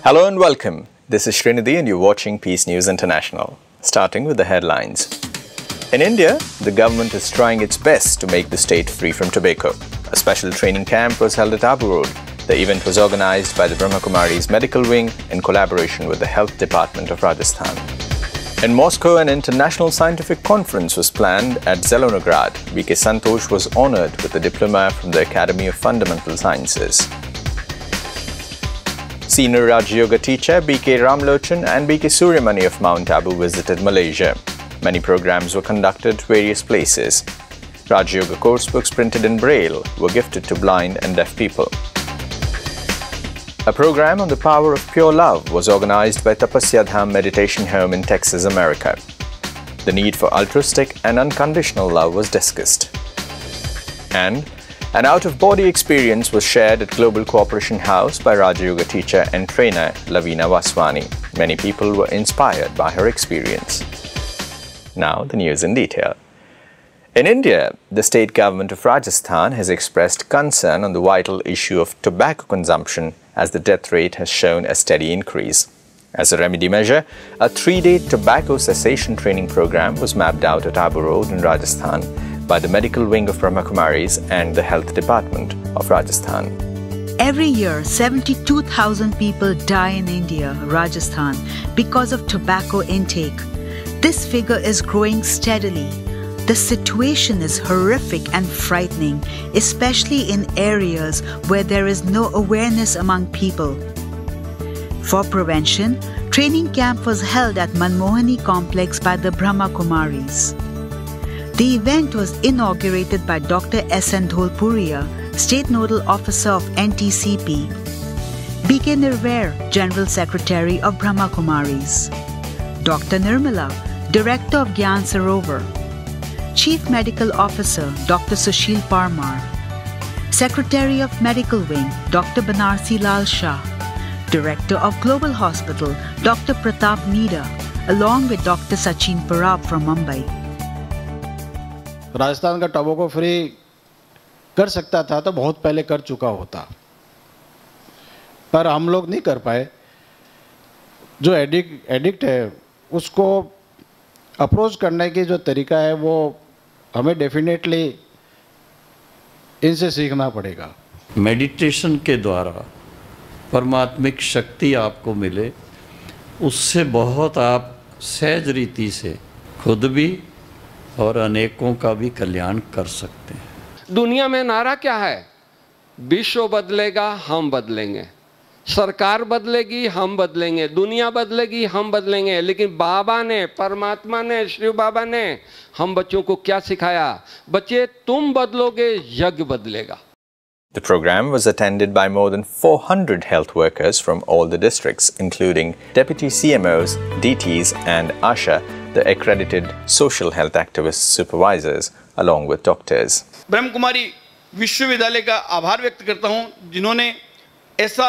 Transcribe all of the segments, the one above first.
Hello and welcome. This is Srinidhi and you're watching Peace News International. Starting with the headlines. In India, the government is trying its best to make the state free from tobacco. A special training camp was held at Abu Road. The event was organized by the Brahma Kumaris Medical Wing in collaboration with the Health Department of Rajasthan. In Moscow, an international scientific conference was planned at Zelonograd. B.K. Santosh was honored with a diploma from the Academy of Fundamental Sciences. Senior Rajyoga teacher B.K. Ramlochan and B.K. Suryamani of Mount Abu visited Malaysia. Many programs were conducted at various places. Rajyoga course books printed in Braille were gifted to blind and deaf people. A program on the power of pure love was organized by Tapasya Dham Meditation Home in Texas, America. The need for altruistic and unconditional love was discussed. And an out-of-body experience was shared at Global Cooperation House by Rajyoga teacher and trainer Lavina Vaswani. Many people were inspired by her experience. Now the news in detail. In India, the state government of Rajasthan has expressed concern on the vital issue of tobacco consumption as the death rate has shown a steady increase. As a remedy measure, a 3-day tobacco cessation training program was mapped out at Abu Road in Rajasthan by the medical wing of Brahma Kumaris and the Health Department of Rajasthan. Every year, 72,000 people die in India, Rajasthan, because of tobacco intake. This figure is growing steadily. The situation is horrific and frightening, especially in areas where there is no awareness among people. For prevention, training camp was held at Manmohani complex by the Brahma Kumaris. The event was inaugurated by Dr. S.N. Dholpuria, State Nodal Officer of NTCP, B.K. Nirvair, General Secretary of Brahma Kumaris, Dr. Nirmala, Director of Gyan Sarovar, Chief Medical Officer Dr. Sushil Parmar, Secretary of Medical Wing Dr. Banarsi Lal Shah, Director of Global Hospital Dr. Pratap Meeda, along with Dr. Sachin Parab from Mumbai. Rajasthan का tobacco free कर सकता था तो बहुत पहले कर चुका होता, पर हम लोग नहीं कर पाए. जो एडिक्ट है उसको अप्रोच करने की जो तरीका है वो हमें डेफिनेटली इनसे सीखना पड़ेगा. मेडिटेशन के द्वारा परमात्मिक शक्ति आपको मिले, उससे बहुत आप सहज रीति से खुद भी और अनेकों का भी कल्याण कर सकते हैं. दुनिया में नारा क्या है? विश्व बदलेगा, हम बदलेंगे. सरकार बदलेगी, हम बदलेंगे. दुनिया बदलेगी, हम बदलेंगे. लेकिन बाबा ने, परमात्मा ने, श्री बाबा ने हम बच्चों को क्या सिखाया? बच्चे, तुम बदलोगे, यज्ञ बदलेगा. The program was attended by more than 400 health workers from all the districts, including deputy CMOs, DTs and ASHA, the accredited social health activist supervisors, along with doctors. Brahma Kumari विश्वविद्यालय का आभार व्यक्त करता हूं, जिन्होंने ऐसा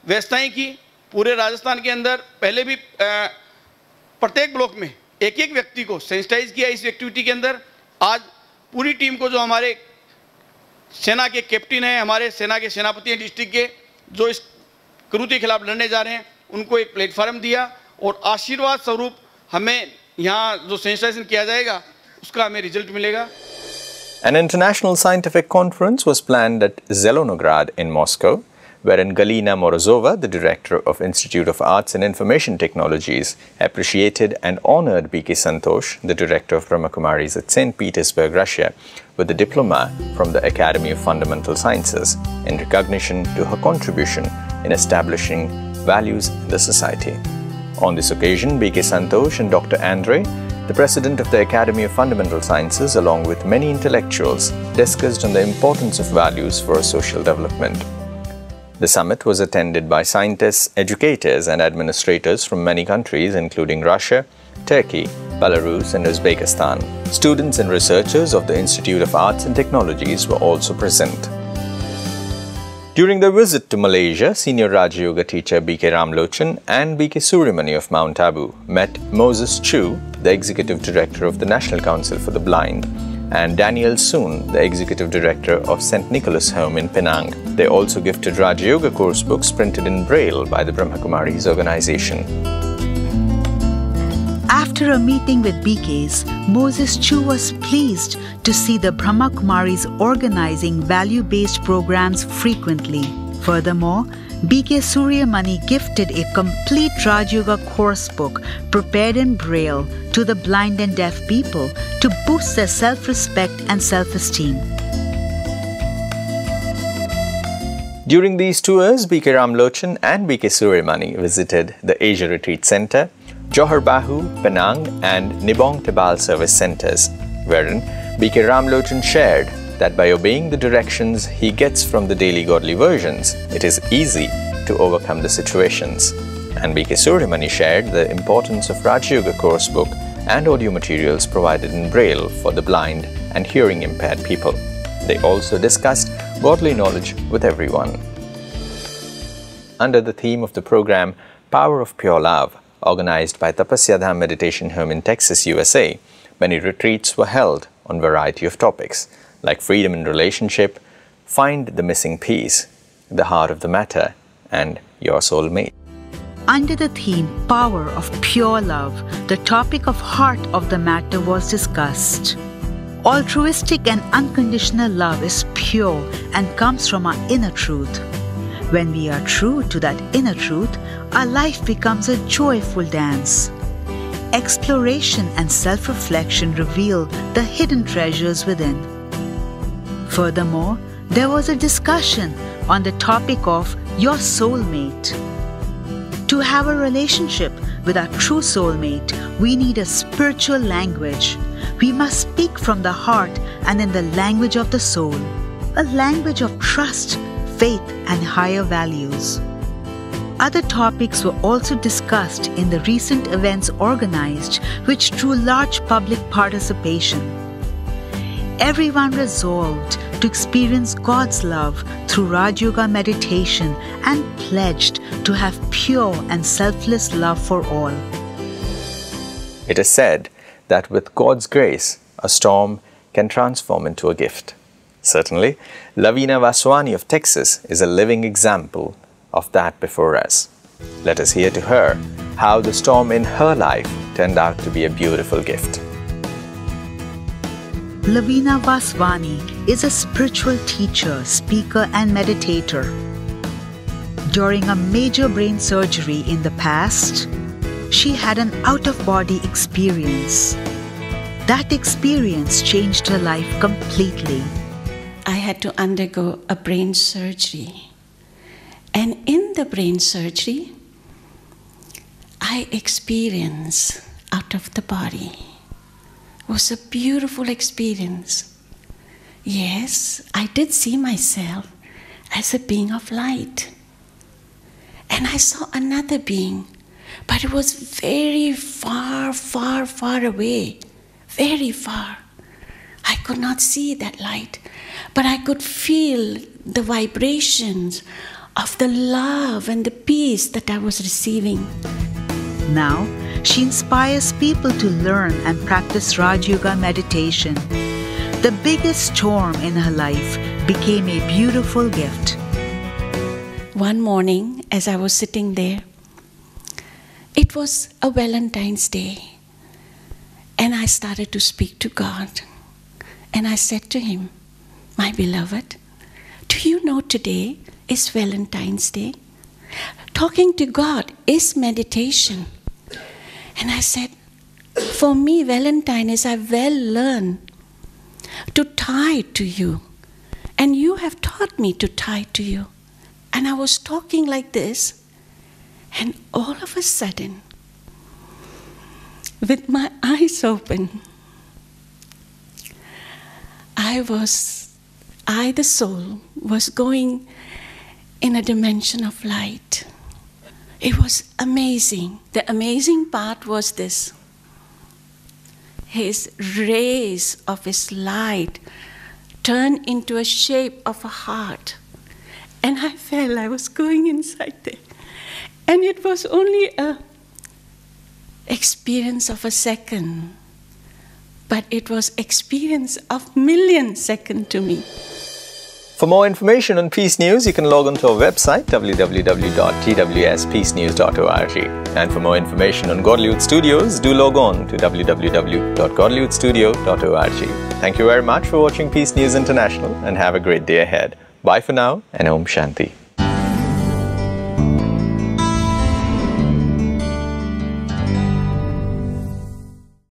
व्यवस्थाएं की. पूरे राजस्थान के अंदर पहले भी प्रत्येक ब्लॉक में एक एक व्यक्ति को सेंसिटाइज किया इस एक्टिविटी के अंदर. आज पूरी टीम को, जो हमारे सेना के कैप्टन हैं, हमारे सेना के सेनापति हैं डिस्ट्रिक्ट के, जो इस क्रूरता के खिलाफ लड़ने जा रहे हैं, उनको एक प्लेटफॉर्म दिया और आशीर्वाद स्वरूप हमें यहाँ जो सेंसिटाइजेशन किया जाएगा उसका हमें रिजल्ट मिलेगा. An international scientific conference was planned at Zelonograd in Moscow, wherein Galina Morozova, the director of Institute of Arts and Information Technologies, appreciated and honored B.K. Santosh, the director of Brahma Kumaris at St. Petersburg, Russia, with a diploma from the Academy of Fundamental Sciences in recognition to her contribution in establishing values in the society. On this occasion, B.K. Santosh and Dr. Andre, the president of the Academy of Fundamental Sciences, along with many intellectuals, discussed on the importance of values for social development. The summit was attended by scientists, educators and administrators from many countries including Russia, Turkey, Belarus and Uzbekistan. Students and researchers of the Institute of Arts and Technologies were also present. During their visit to Malaysia, senior Rajyoga teacher B.K. Ramlochan and B.K. Suryamani of Mount Abu met Moses Chu, the executive director of the National Council for the Blind, and Daniel Soon, the Executive Director of St. Nicholas Home in Penang. They also gifted Rajyoga course books printed in Braille by the Brahmakumaris organization. After a meeting with BKs, Moses Chu was pleased to see the Brahma Kumaris organizing value-based programs frequently. Furthermore, BK Suryamani gifted a complete Rajyoga course book prepared in Braille to the blind and deaf people to boost their self-respect and self-esteem. During these tours, BK Ramlochan and BK Suryamani visited the Asia Retreat Center, Johor Bahru, Penang and Nibong Tebal Service Centers, wherein BK Ramlochan shared that by obeying the directions he gets from the daily godly versions, it is easy to overcome the situations. And BK Suryamani shared the importance of Rajyoga course book and audio materials provided in Braille for the blind and hearing impaired people. They also discussed godly knowledge with everyone. Under the theme of the program, Power of Pure Love, organized by Tapasya Dham Meditation Home in Texas, USA, many retreats were held on a variety of topics, like freedom in relationship, find the missing piece, the heart of the matter, and your soulmate. Under the theme Power of Pure Love, the topic of heart of the matter was discussed. Altruistic and unconditional love is pure and comes from our inner truth. When we are true to that inner truth, our life becomes a joyful dance. Exploration and self-reflection reveal the hidden treasures within. Furthermore, there was a discussion on the topic of your soulmate. To have a relationship with our true soulmate, we need a spiritual language. We must speak from the heart and in the language of the soul, a language of trust, faith, and higher values. Other topics were also discussed in the recent events organized, which drew large public participation. Everyone resolved to experience God's love through Rajyoga meditation and pledged to have pure and selfless love for all. It is said that with God's grace, a storm can transform into a gift. Certainly, Lavina Vaswani of Texas is a living example of that before us. Let us hear to her how the storm in her life turned out to be a beautiful gift. Lavina Vaswani is a spiritual teacher, speaker, and meditator. During a major brain surgery in the past, she had an out-of-body experience. That experience changed her life completely. I had to undergo a brain surgery. And in the brain surgery, I experienced out of the body. It was a beautiful experience. Yes, I did see myself as a being of light. And I saw another being, but it was very far, far, far away. Very far. I could not see that light, but I could feel the vibrations of the love and the peace that I was receiving. Now, she inspires people to learn and practice Rajyoga meditation. The biggest storm in her life became a beautiful gift. One morning, as I was sitting there, it was a Valentine's Day, and I started to speak to God. And I said to him, my beloved, do you know today is Valentine's Day? Talking to God is meditation. And I said, for me, Valentine is I well learned to tie to you. And you have taught me to tie to you. And I was talking like this, and all of a sudden, with my eyes open, the soul, was going in a dimension of light. It was amazing. The amazing part was this. His rays of his light turned into a shape of a heart. And I felt I was going inside there. And it was only an experience of a second. but it was experience of millisecond to me. For more information on Peace News, you can log on to our website www.twspeacenews.org. And for more information on Godlywood Studios, do log on to www.godlywoodstudio.org. Thank you very much for watching Peace News International and have a great day ahead. Bye for now and Om Shanti.